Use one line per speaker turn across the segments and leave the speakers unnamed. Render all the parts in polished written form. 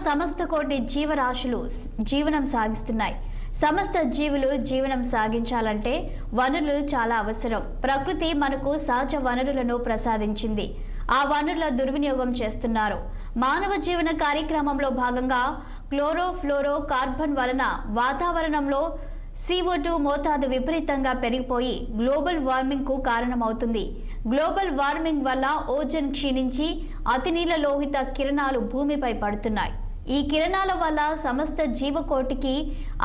సమస్త కోటి జీవరాశులు జీవనం సాగిస్తున్నాయి. సమస్త జీవులు జీవనం సాగించాలంటే వనరులు చాలా అవసరం. ప్రకృతి మనకు సహజ వనరులను ప్రసాదించింది. ఆ వనరుల దుర్వినియోగం చేస్తున్నారు. మానవ జీవన కార్యక్రమంలో భాగంగా క్లోరోఫ్లోరో కార్బన్ వలన వాతావరణంలో CO2 మోతాదు విపరీతంగా పెరిగిపోయి గ్లోబల్ వార్మింగ్ కు కారణమవుతుంది. గ్లోబల్ వార్మింగ్ వల్ల ఓజోన్ క్షీణించి అతినీల లోహిత కిరణాలు భూమిపై పడుతున్నాయి. ఈ కిరణాల వల్ల సమస్త జీవకోటికి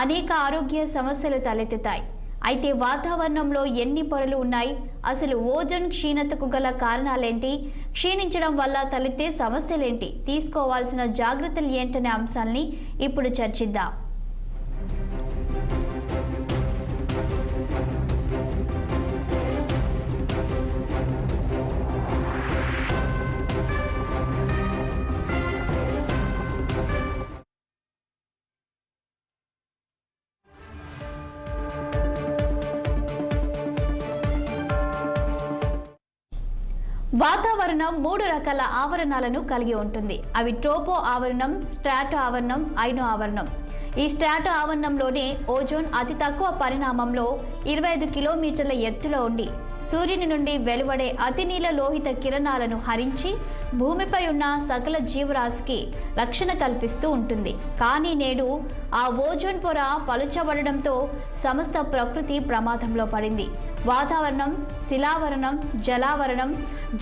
అనేక ఆరోగ్య సమస్యలు తలెత్తుతాయి. అయితే వాతావరణంలో ఎన్ని పొరలు ఉన్నాయి? అసలు ఓజోన్ క్షీణతకు గల కారణాలేంటి? క్షీణించడం వల్ల తలెత్తే సమస్యలేంటి? తీసుకోవాల్సిన జాగ్రత్తలు ఏంటనే అంశాలని ఇప్పుడు చర్చిద్దాం. వాతావరణం 3 రకాల ఆవరణాలను కలిగి ఉంటుంది. అవి ట్రోపో ఆవరణం, స్ట్రాటో ఆవరణం, ఐనో ఆవరణం. ఈ స్ట్రాటో ఆవరణంలోనే ఓజోన్ అతి తక్కువ పరిమాణంలో 25 కిలోమీటర్ల ఎత్తులో ఉండి సూర్యుని నుండి వెలువడే అతినీల లోహిత కిరణాలను హరించి భూమిపై ఉన్న సకల జీవరాశికి రక్షణ కల్పిస్తూ ఉంటుంది. కానీ నేడు ఆ ఓజోన్ పొర పలుచబడడంతో సమస్త ప్రకృతి ప్రమాదంలో పడింది. వాతావరణం, శిలావరణం, జలావరణం,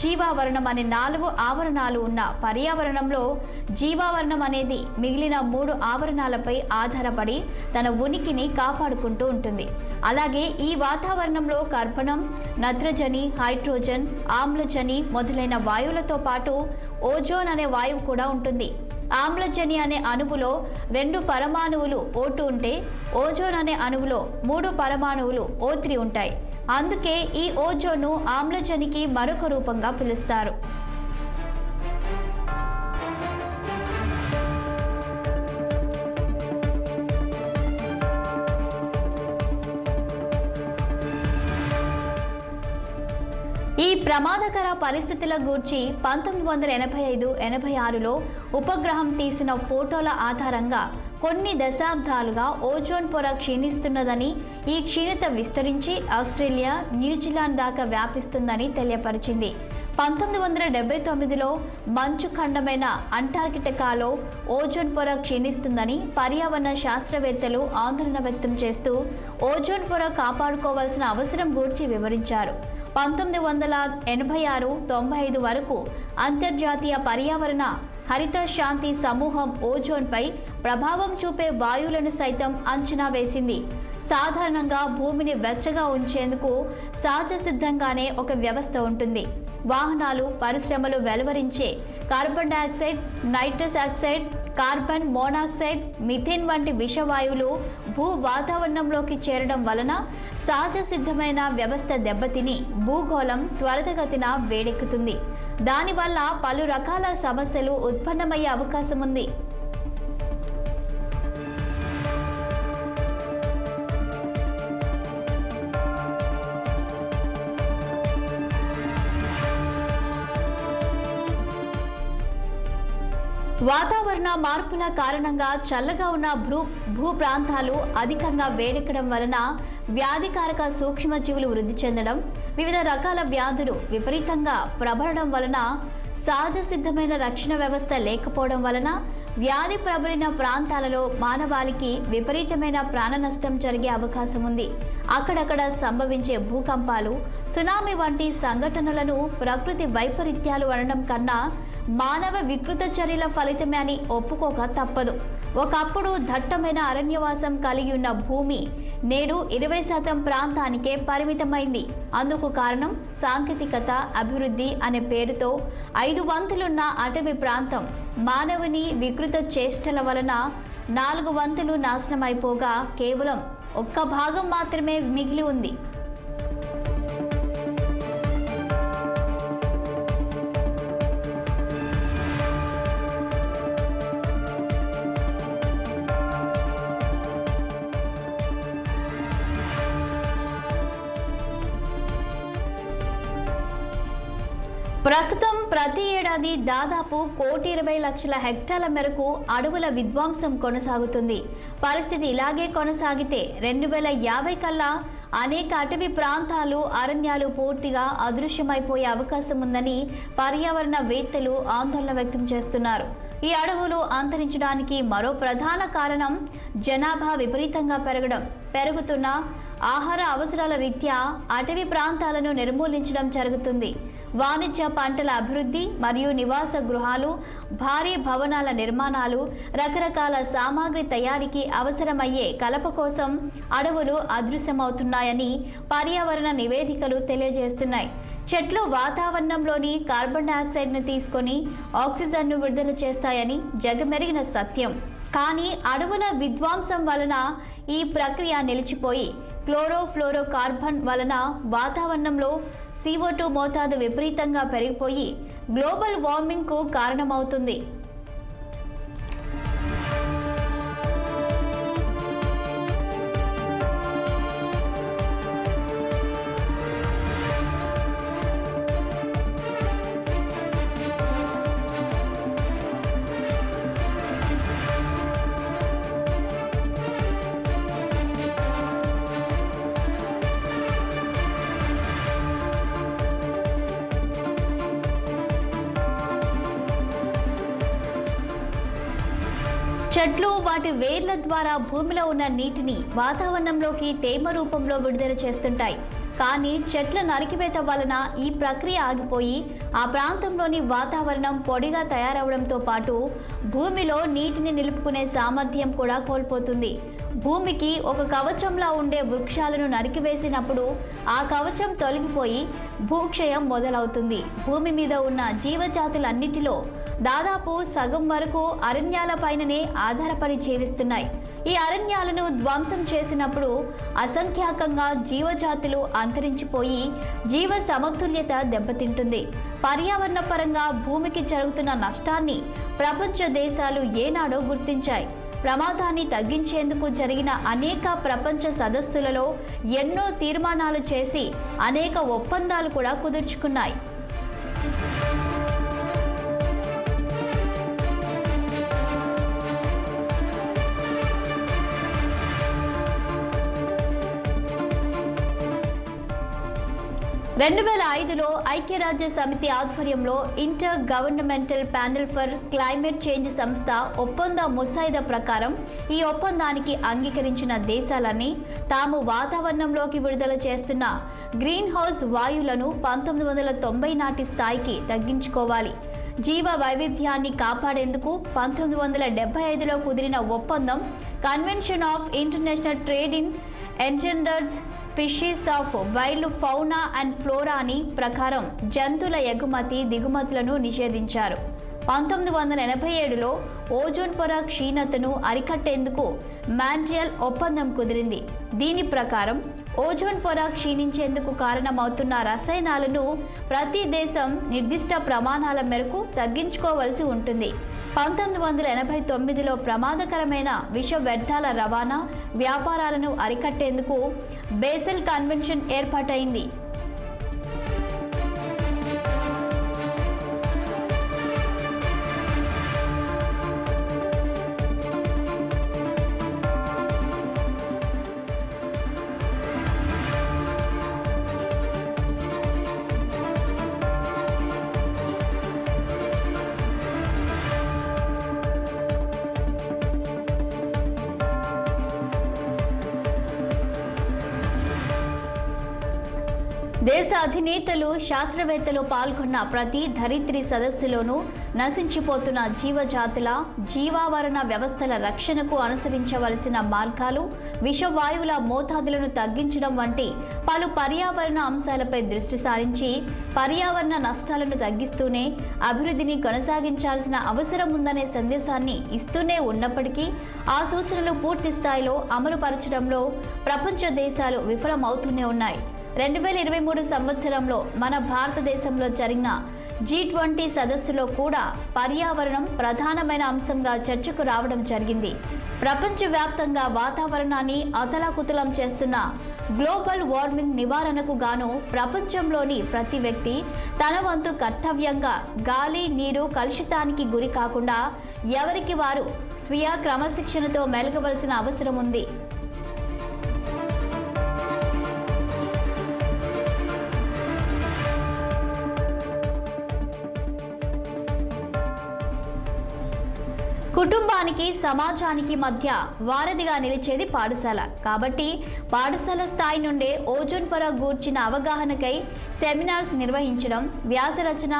జీవావరణం అనే 4 ఆవరణాలు ఉన్న పర్యావరణంలో జీవావరణం అనేది మిగిలిన 3 ఆవరణాలపై ఆధారపడి తన ఉనికిని కాపాడుకుంటూ ఉంటుంది. అలాగే ఈ వాతావరణంలో కార్బనం, నత్రజని, హైడ్రోజన్, ఆమ్లజని మొదలైన వాయువులతో పాటు ఓజోన్ అనే వాయువు కూడా ఉంటుంది. ఆమ్లజని అనే అణువులో 2 పరమాణువులు O2 ఉంటే ఓజోన్ అనే అణువులో 3 పరమాణువులు O3 ఉంటాయి. అందుకే ఈ ఓజోన్ను ఆమ్లజనికి మరొక రూపంగా పిలుస్తారు. ఈ ప్రమాదకర పరిస్థితుల గూర్చి 1985-86లో ఉపగ్రహం తీసిన ఫోటోల ఆధారంగా కొన్ని దశాబ్దాలుగా ఓజోన్ పొర క్షీణిస్తున్నదని, ఈ క్షీణత విస్తరించి ఆస్ట్రేలియా, న్యూజిలాండ్ దాకా వ్యాపిస్తుందని తెలియపరిచింది. 1979లో మంచు ఖండమైన అంటార్కిటికాలో ఓజోన్ పొర క్షీణిస్తుందని పర్యావరణ శాస్త్రవేత్తలు ఆందోళన వ్యక్తం చేస్తూ ఓజోన్ పొర కాపాడుకోవాల్సిన అవసరం గూర్చి వివరించారు. 1986-95 వరకు అంతర్జాతీయ పర్యావరణ హరిత శాంతి సమూహం ఓజోన్పై ప్రభావం చూపే వాయువులను సైతం అంచనా వేసింది. సాధారణంగా భూమిని వెచ్చగా ఉంచేందుకు సహజ సిద్ధంగానే ఒక వ్యవస్థ ఉంటుంది. వాహనాలు, పరిశ్రమలు వెలువరించే carbon dioxide, nitrous oxide, carbon monoxide, methane వంటి విషవాయువులు భూ వాతావరణంలోకి చేరడం వలన సహజ సిద్ధమైన వ్యవస్థ దెబ్బతిని భూగోళం త్వరితగతిన వేడెక్కుతుంది. దానివల్ల పలు రకాల సమస్యలు ఉత్పన్నమయ్యే అవకాశం ఉంది. వాతావరణ మార్పుల కారణంగా చల్లగా ఉన్న భూ ప్రాంతాలు అధికంగా వేడెక్కడం వలన వ్యాధికారక సూక్ష్మజీవులు వృద్ధి చెందడం, వివిధ రకాల వ్యాధులు విపరీతంగా ప్రబలడం వలన సహజ సిద్ధమైన రక్షణ వ్యవస్థ లేకపోవడం వలన వ్యాధి ప్రబలిన ప్రాంతాలలో మానవాళికి విపరీతమైన ప్రాణ నష్టం జరిగే అవకాశం ఉంది. అక్కడక్కడ సంభవించే భూకంపాలు, సునామీ వంటి సంఘటనలను ప్రకృతి వైపరీత్యాలు అనడం కన్నా మానవ వికృత చర్యల ఫలితమే అని ఒప్పుకోక తప్పదు. ఒకప్పుడు దట్టమైన అరణ్యవాసం కలిగి ఉన్న భూమి నేడు 20% ప్రాంతానికే పరిమితమైంది. అందుకు కారణం సాంకేతికత, అభివృద్ధి అనే పేరుతో 5 వంతులున్న అటవీ ప్రాంతం మానవుని వికృత చేష్టల వలన 4 వంతులు నాశనమైపోగా కేవలం 1 భాగం మాత్రమే మిగిలి ఉంది. ప్రస్తుతం ప్రతి ఏడాది దాదాపు 1,20,00,000 హెక్టార్ల మేరకు అడవుల విధ్వంసం కొనసాగుతుంది. పరిస్థితి ఇలాగే కొనసాగితే 2050 కల్లా అనేక అటవీ ప్రాంతాలు, అరణ్యాలు పూర్తిగా అదృశ్యమైపోయే అవకాశం ఉందని పర్యావరణవేత్తలు ఆందోళన వ్యక్తం చేస్తున్నారు. ఈ అడవులు అంతరించడానికి మరో ప్రధాన కారణం జనాభా విపరీతంగా పెరుగుతున్న ఆహార అవసరాల రీత్యా అటవీ ప్రాంతాలను నిర్మూలించడం జరుగుతుంది. వాణిజ్య పంటల అభివృద్ధి మరియు నివాస గృహాలు, భారీ భవనాల నిర్మాణాలు, రకరకాల సామాగ్రి తయారీకి అవసరమయ్యే కలప కోసం అడవులు అదృశ్యమవుతున్నాయని పర్యావరణ నివేదికలు తెలియజేస్తున్నాయి. చెట్లు వాతావరణంలోని కార్బన్ డయాక్సైడ్ను తీసుకొని ఆక్సిజన్ను విడుదల చేస్తాయని జగమెరిగిన సత్యం. కానీ అడవుల విధ్వంసం వలన ఈ ప్రక్రియ నిలిచిపోయి క్లోరోఫ్లోరోకార్బన్ వలన వాతావరణంలో CO2 మోతాదు విపరీతంగా పెరిగిపోయి గ్లోబల్ వార్మింగ్కు కారణమవుతుంది. చెట్లు వాటి వేర్ల ద్వారా భూమిలో ఉన్న నీటిని వాతావరణంలోకి తేమ రూపంలో విడుదల చేస్తుంటాయి. కానీ చెట్ల నరికివేత వలన ఈ ప్రక్రియ ఆగిపోయి ఆ ప్రాంతంలోని వాతావరణం పొడిగా తయారవడంతో పాటు భూమిలో నీటిని నిలుపుకునే సామర్థ్యం కూడా కోల్పోతుంది. భూమికి ఒక కవచంలా ఉండే వృక్షాలను నరికివేసినప్పుడు ఆ కవచం తొలగిపోయి భూక్షయం మొదలవుతుంది. భూమి మీద ఉన్న జీవజాతులన్నిటిలో దాదాపు సగం వరకు అరణ్యాలపైననే ఆధారపడి జీవిస్తున్నాయి. ఈ అరణ్యాలను ధ్వంసం చేసినప్పుడు అసంఖ్యాకంగా జీవజాతులు అంతరించిపోయి జీవ సమతుల్యత దెబ్బతింటుంది. పర్యావరణ పరంగా భూమికి జరుగుతున్న నష్టాన్ని ప్రపంచ దేశాలు ఏనాడో గుర్తించాయి. ప్రమాదాన్ని తగ్గించేందుకు జరిగిన అనేక ప్రపంచ సదస్సులలో ఎన్నో తీర్మానాలు చేసి అనేక ఒప్పందాలు కూడా కుదుర్చుకున్నాయి. ఐక్యరాజ్య సమితి ఆధ్వర్యంలో inter governmental panel for climate change సంస్థ ఒప్పంద ముసాయిదా ప్రకారం ఈ ఒప్పందానికి అంగీకరించిన దేశాలన్నీ తాము వాతావరణంలోకి విడుదల చేస్తున్న గ్రీన్ హౌస్ వాయువులను 1990 నాటి స్థాయికి తగ్గించుకోవాలి. జీవ వైవిధ్యాన్ని కాపాడేందుకు 1975లో కుదిరిన ఒప్పందం convention of international trade in endangered species of wild fauna and ఫ్లోరాని ప్రకారం జంతువుల ఎగుమతి దిగుమతులను నిషేధించారు. 1987లో ఓజోన్ పొర క్షీణతను అరికట్టేందుకు మాంట్రియల్ ఒప్పందం కుదిరింది. దీని ప్రకారం ఓజోన్ పొర క్షీణించేందుకు కారణమవుతున్న రసాయనాలను ప్రతి దేశం నిర్దిష్ట ప్రమాణాల మేరకు తగ్గించుకోవలసి ఉంటుంది. 1989లో ప్రమాదకరమైన విష వ్యర్థాల రవాణా వ్యాపారాలను అరికట్టేందుకు బేసెల్ కన్వెన్షన్ ఏర్పాటైంది. దేశ అధినేతలు, శాస్త్రవేత్తలు పాల్గొన్న ప్రతి ధరిత్రి సదస్సులోనూ నశించిపోతున్న జీవజాతుల జీవావరణ వ్యవస్థల రక్షణకు అనుసరించవలసిన మార్గాలు, విషవాయువుల మోతాదులను తగ్గించడం వంటి పలు పర్యావరణ అంశాలపై దృష్టి సారించి పర్యావరణ నష్టాలను తగ్గిస్తూనే అభివృద్ధిని కొనసాగించాల్సిన అవసరం ఉందనే సందేశాన్ని ఇస్తూనే ఉన్నప్పటికీ ఆ సూచనలు పూర్తి స్థాయిలో అమలు పరచడంలో ప్రపంచ దేశాలు విఫలమవుతూనే ఉన్నాయి. 2023 సంవత్సరంలో మన భారతదేశంలో జరిగిన G20 సదస్సులో కూడా పర్యావరణం ప్రధానమైన అంశంగా చర్చకు రావడం జరిగింది. ప్రపంచవ్యాప్తంగా వాతావరణాన్ని అతలాకుతలం చేస్తున్న గ్లోబల్ వార్మింగ్ నివారణకు గాను ప్రపంచంలోని ప్రతి వ్యక్తి తన వంతు కర్తవ్యంగా గాలి, నీరు కలుషితానికి గురి కాకుండా ఎవరికి వారు స్వీయ క్రమశిక్షణతో మెలగవలసిన అవసరం ఉంది. కుటుంబానికి, సమాజానికి మధ్య వారధిగా నిలిచేది పాఠశాల. కాబట్టి పాఠశాల స్థాయి నుండే ఓజోన్ పొర గూర్చిన అవగాహనకై సెమినార్స్ నిర్వహించడం, వ్యాసరచన,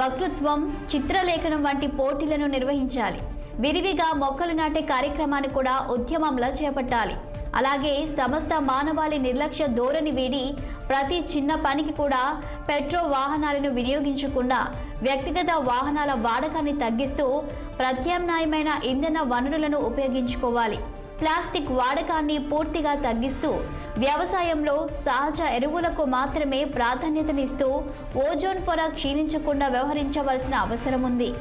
వక్తృత్వం, చిత్రలేఖనం వంటి పోటీలను నిర్వహించాలి. విరివిగా మొక్కలు నాటే కార్యక్రమాన్ని కూడా ఉద్యమంలా చేపట్టాలి. అలాగే సమస్త మానవాళి నిర్లక్ష్య ధోరణి వీడి ప్రతి చిన్న పనికి కూడా పెట్రోల్ వాహనాలను వినియోగించకుండా వ్యక్తిగత వాహనాల వాడకాన్ని తగ్గిస్తూ ప్రత్యామ్నాయమైన ఇంధన వనరులను ఉపయోగించుకోవాలి. ప్లాస్టిక్ వాడకాన్ని పూర్తిగా తగ్గిస్తూ వ్యవసాయంలో సహజ ఎరువులకు మాత్రమే ప్రాధాన్యతనిస్తూ ఓజోన్ పొర క్షీణించకుండా వ్యవహరించవలసిన అవసరం ఉంది.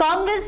కాంగ్రెస్